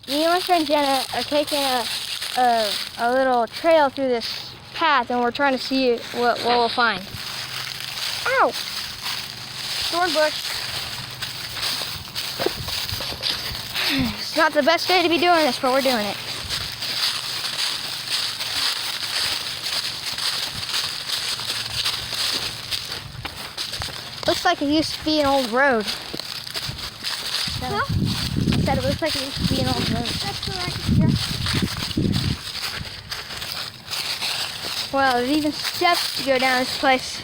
Me and my friend Jenna are taking a little trail through this path, and we're trying to see what we'll find. Ow! Thorn bush. It's not the best day to be doing this, but we're doing it. Looks like it used to be an old road. Huh? I said it looks like it used to be an old road. That's correct. Here. Well, there's even steps to go down this place.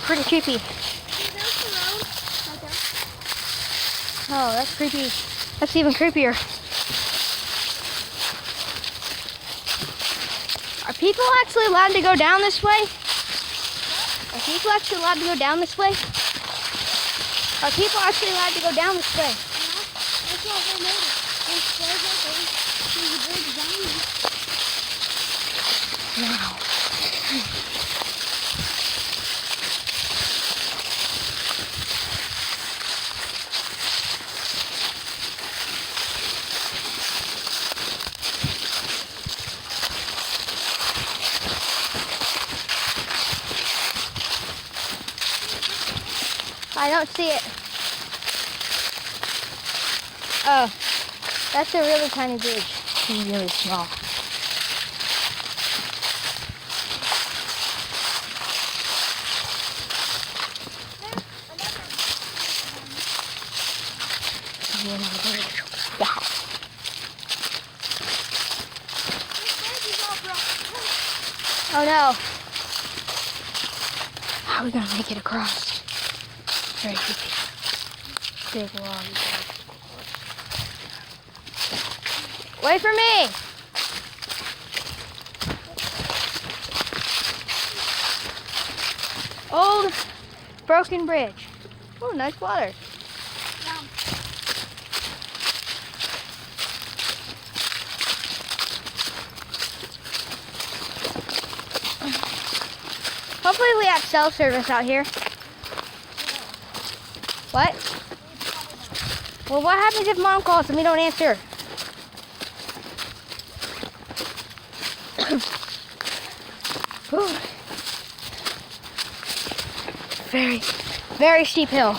Pretty creepy. There's the road. Right there. Oh, that's creepy. That's even creepier. Are people actually allowed to go down this way? Are people actually allowed to go down this way? Are people actually allowed to go down this way? That's why they made it. There's a big diamond. Wow. I don't see it. Oh, that's a really tiny bridge. It's really small. Yeah. Oh no. How are we gonna make it across? Very creepy. Big log. Wait for me! Old broken bridge. Oh, nice water. Hopefully we have cell service out here. What? Well, what happens if Mom calls and we don't answer? Very, very steep hill.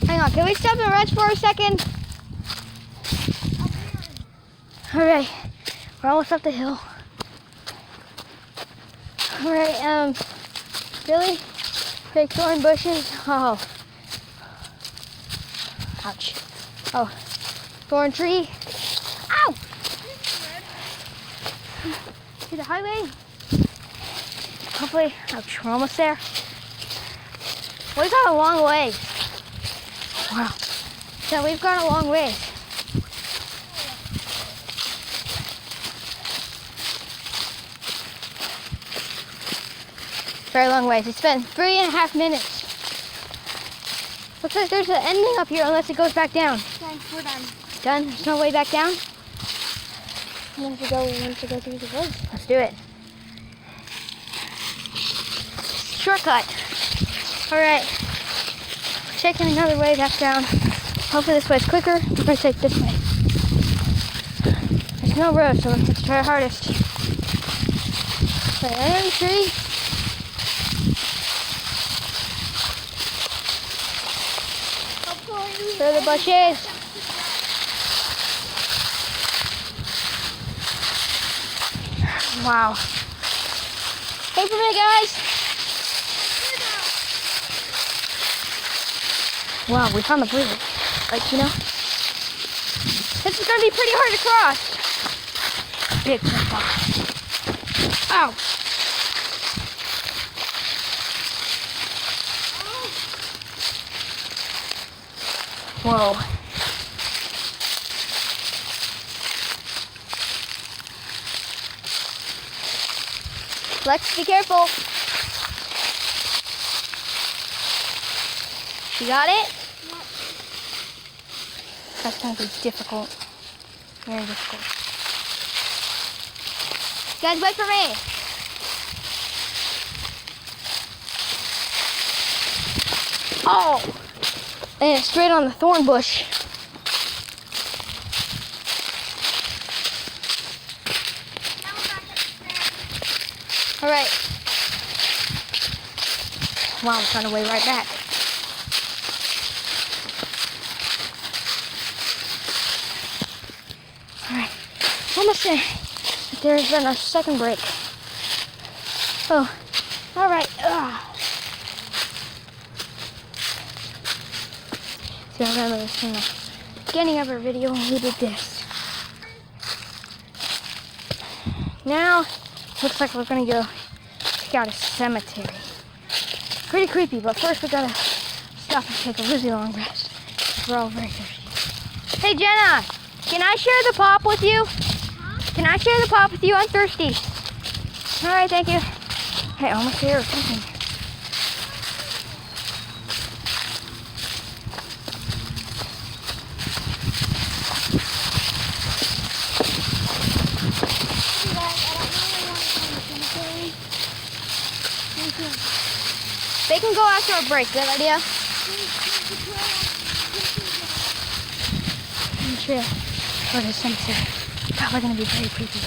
Hang on, can we stop and rest for a second? Alright, we're almost up the hill. Alright, really? Big thorn bushes? Oh. Ouch. Oh, thorn tree. Ow! See the highway? Hopefully, ouch, we're almost there. We've got a long way. Wow. So we've gone a long way. Very long ways. It's been 3.5 minutes. Looks like there's an ending up here unless it goes back down. Okay, we're done. Done? There's no way back down? Want to go through the woods? Let's do it. Shortcut. Alright. Taking another way back down. Hopefully this way's quicker. We're going to take this way. There's no road, so let's try our hardest. Right under the tree. Through the bushes. Wow. Wait for me, guys. Wow, we found the bridge. Like, you know, this is gonna be pretty hard to cross. Big football. Ow. Whoa. Lex, be careful. You got it? Yep. That's gonna be difficult. Very difficult. Guys, wait for me. Oh! And it's straight on the thorn bush. Now we're back at the stairs. All right. Wow, we found a way right back. All right. Almost there. There's been our second break. Oh, all right. See, I remember this from the beginning of our video when we did this. Now, looks like we're gonna go check out a cemetery. Pretty creepy, but first we gotta stop and take a really long rest. We're all very thirsty. Hey Jenna, can I share the pop with you? Can I share the pop with you? I'm thirsty. All right, thank you. Hey, almost here or something. They can go after our break. Good idea. I'm sure. Go to the cemetery. Probably gonna be very creepy.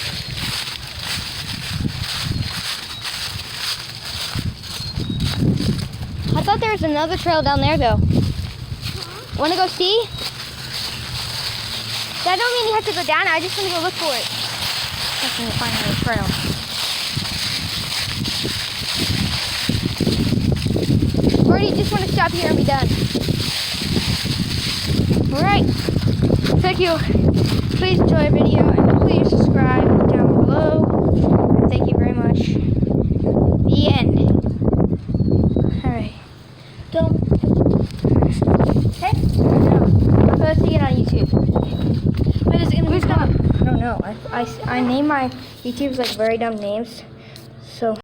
I thought there was another trail down there though. Wanna go see? That don't mean you have to go down it. I just want to go look for it. I'm gonna find another trail. Or do you just want to stop here and be done? Alright. Thank you. Please enjoy our video and please subscribe down below. And thank you very much. The end. Alright. Don't. Hey? No. I'm posting it on YouTube. Who's gonna? I don't know. I name my YouTubes like very dumb names. So.